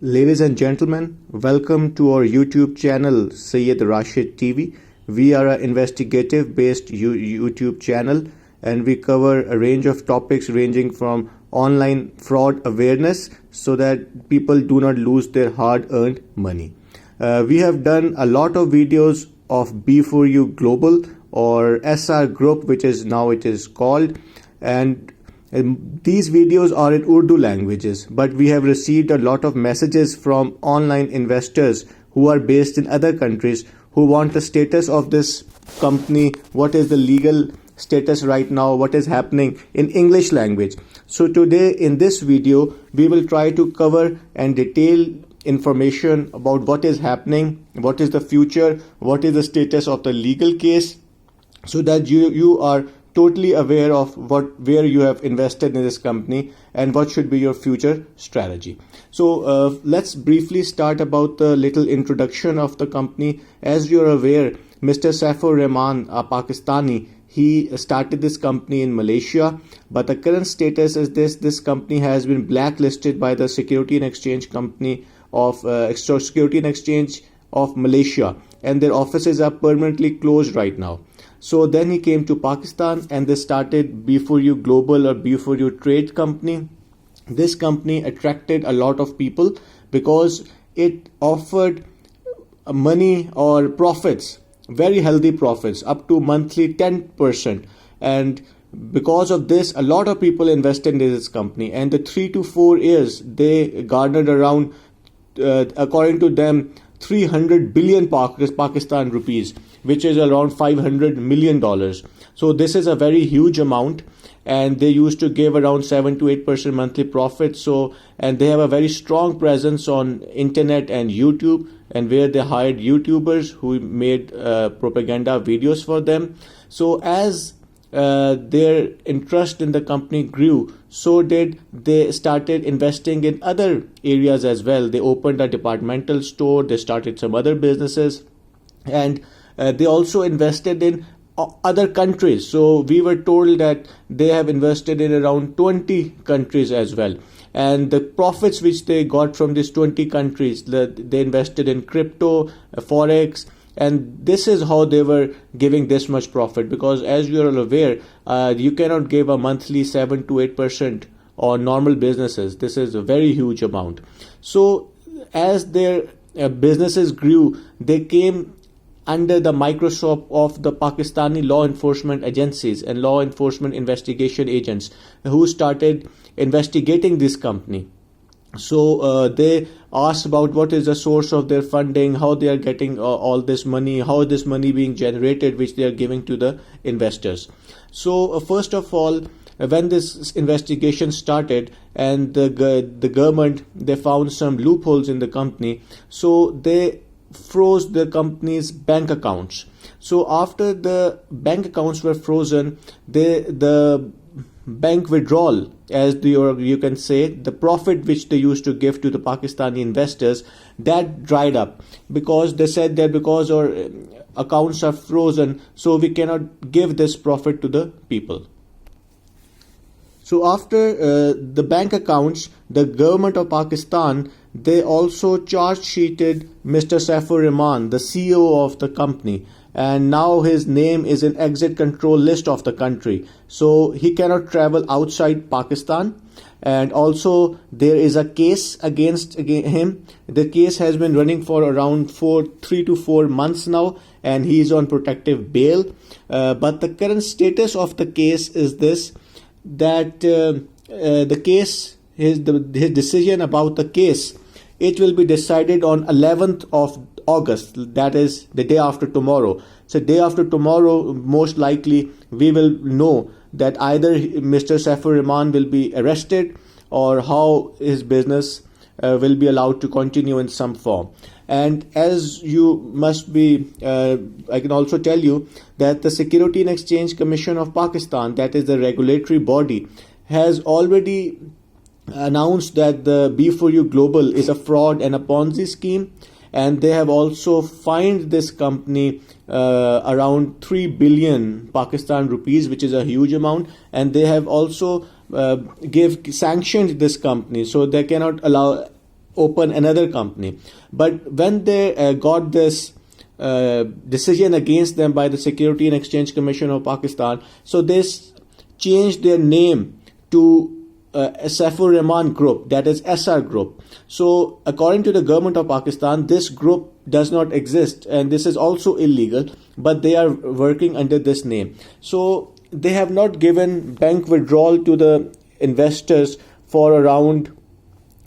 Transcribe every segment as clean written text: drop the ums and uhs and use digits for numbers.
Ladies and gentlemen, welcome to our YouTube channel Sayyid Rashid TV. We are an investigative based YouTube channel and we cover a range of topics ranging from online fraud awareness so that people do not lose their hard earned money. We have done a lot of videos of B4U Global or SR Group, which is now it is called, and these videos are in Urdu languages, but we have received a lot of messages from online investors who are based in other countries who want the status of this company, what is the legal status right now, what is happening in English language. So today in this video, we will try to cover and detail information about what is happening, what is the future, what is the status of the legal case, so that you are totally aware of where you have invested in this company and what should be your future strategy. So let's briefly start about the little introduction of the company. As you're aware, Mr. Saifur Rahman, a Pakistani, he started this company in Malaysia, but the current status is this company has been blacklisted by the Security and Exchange Company of Security and Exchange of Malaysia, and their offices are permanently closed right now. So then he came to Pakistan and they started B4U Global or B4U Trade Company. This company attracted a lot of people because it offered money or profits, very healthy profits, up to monthly 10%. And because of this, a lot of people invested in this company. And the 3 to 4 years, they garnered around, according to them, 300 billion Pakistan rupees, which is around $500 million. So this is a very huge amount, and they used to give around 7 to 8% monthly profit. So, and they have a very strong presence on internet and YouTube, and where they hired YouTubers who made propaganda videos for them. So as their interest in the company grew, so did they started investing in other areas as well. They opened a departmental store, they started some other businesses, and they also invested in other countries. So we were told that they have invested in around 20 countries as well. And the profits which they got from these 20 countries, they invested in crypto, forex, and this is how they were giving this much profit, because as you are all aware, you cannot give a monthly 7 to 8% on normal businesses. This is a very huge amount. So as their businesses grew, they came under the microscope of the Pakistani law enforcement agencies and law enforcement investigation agents who started investigating this company. So they asked about what is the source of their funding, how they are getting all this money, how is this money being generated, which they are giving to the investors. So first of all, when this investigation started and the government, they found some loopholes in the company, so they froze the company's bank accounts. So after the bank accounts were frozen, the bank withdrawal, as you can say, the profit which they used to give to the Pakistani investors, that dried up, because they said that because our accounts are frozen, so we cannot give this profit to the people. So after the bank accounts, the government of Pakistan, they also charge sheeted Mr. Saifur Rahman, the CEO of the company, and now his name is in exit control list of the country. So he cannot travel outside Pakistan. And also there is a case against him. The case has been running for around 3 to 4 months now, and he is on protective bail. But the current status of the case is this, that the case, his decision about the case, it will be decided on 11th of August, that is the day after tomorrow. So day after tomorrow, most likely we will know that either Mr. Saifur Rahman will be arrested or how his business will be allowed to continue in some form. And as you must be, I can also tell you that the Security and Exchange Commission of Pakistan, that is the regulatory body, has already announced that the B4U Global is a fraud and a Ponzi scheme, and they have also fined this company around 3 billion Pakistan rupees, which is a huge amount, and they have also sanctioned this company, so they cannot allow open another company. But when they got this decision against them by the Security and Exchange Commission of Pakistan, so they changed their name to Saifur Rahman Group, that is SR Group. So according to the government of Pakistan, this group does not exist, and this is also illegal, but they are working under this name. So they have not given bank withdrawal to the investors for around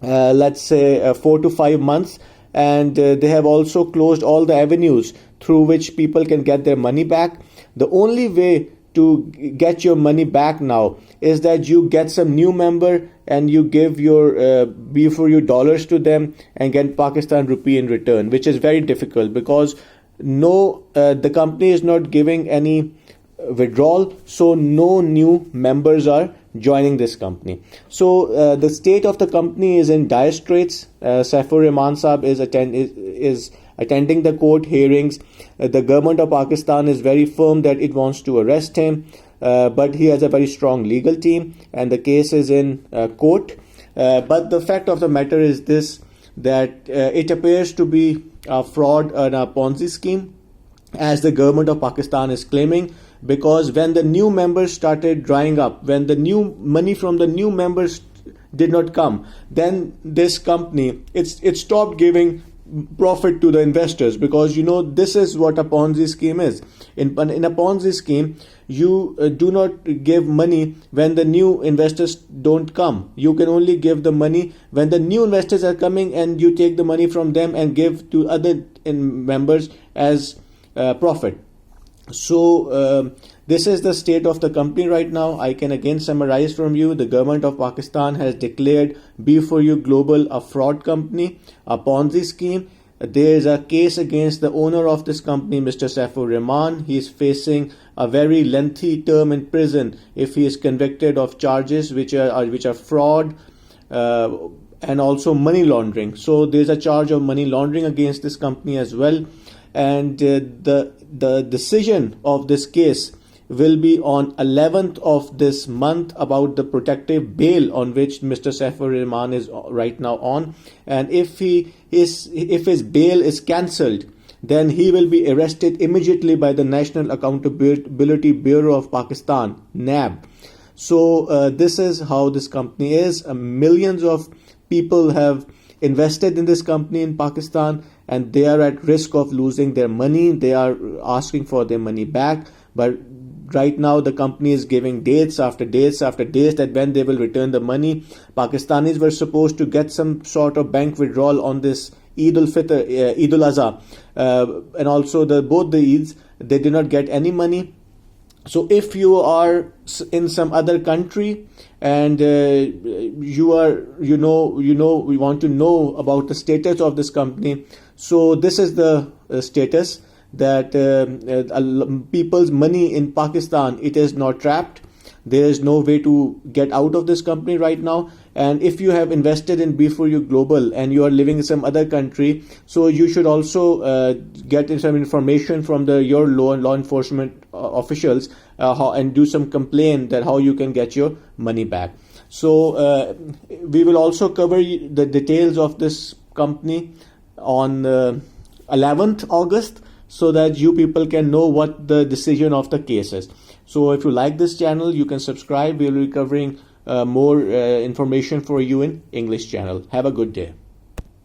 let's say 4 to 5 months, and they have also closed all the avenues through which people can get their money back. The only way to get your money back now is that you get some new member and you give your B4U dollars to them and get Pakistan rupee in return, which is very difficult because the company is not giving any withdrawal, so no new members are joining this company. So the state of the company is in dire straits. Saifur Rahman Saab is attending the court hearings. The government of Pakistan is very firm that it wants to arrest him, but he has a very strong legal team and the case is in court. But the fact of the matter is this, that it appears to be a fraud and a Ponzi scheme, as the government of Pakistan is claiming, because when the new members started drying up, when the new money from the new members did not come, then this company, it stopped giving profit to the investors, because this is what a Ponzi scheme is. In a Ponzi scheme, you do not give money when the new investors don't come. You can only give the money when the new investors are coming, and you take the money from them and give to other members as profit. So this is the state of the company right now. I can again summarize from you. The government of Pakistan has declared B4U Global a fraud company, a Ponzi scheme. There is a case against the owner of this company, Mr. Saifur Rahman. He is facing a very lengthy term in prison if he is convicted of charges which are fraud and also money laundering. So there is a charge of money laundering against this company as well. And the decision of this case will be on 11th of this month about the protective bail on which Mr. Saifur Rahman is right now on. And if his bail is cancelled, then he will be arrested immediately by the National Accountability Bureau of Pakistan, NAB. So this is how this company is. Millions of people have invested in this company in Pakistan, and they are at risk of losing their money. They are asking for their money back, but right now the company is giving dates after dates after dates that when they will return the money. Pakistanis were supposed to get some sort of bank withdrawal on this Eid al-Fitr, Eid al-Azha, and also both the Eids. They did not get any money. So if you are in some other country and we want to know about the status of this company, so this is the status, that people's money in Pakistan, it is not trapped. There is no way to get out of this company right now. And if you have invested in B4U Global and you are living in some other country, so you should also get some information from your law enforcement officials and do some complaint that how you can get your money back. So we will also cover the details of this company on 11th August, so that you people can know what the decision of the case is. So if you like this channel, you can subscribe. We will be covering more information for you in English channel. Have a good day.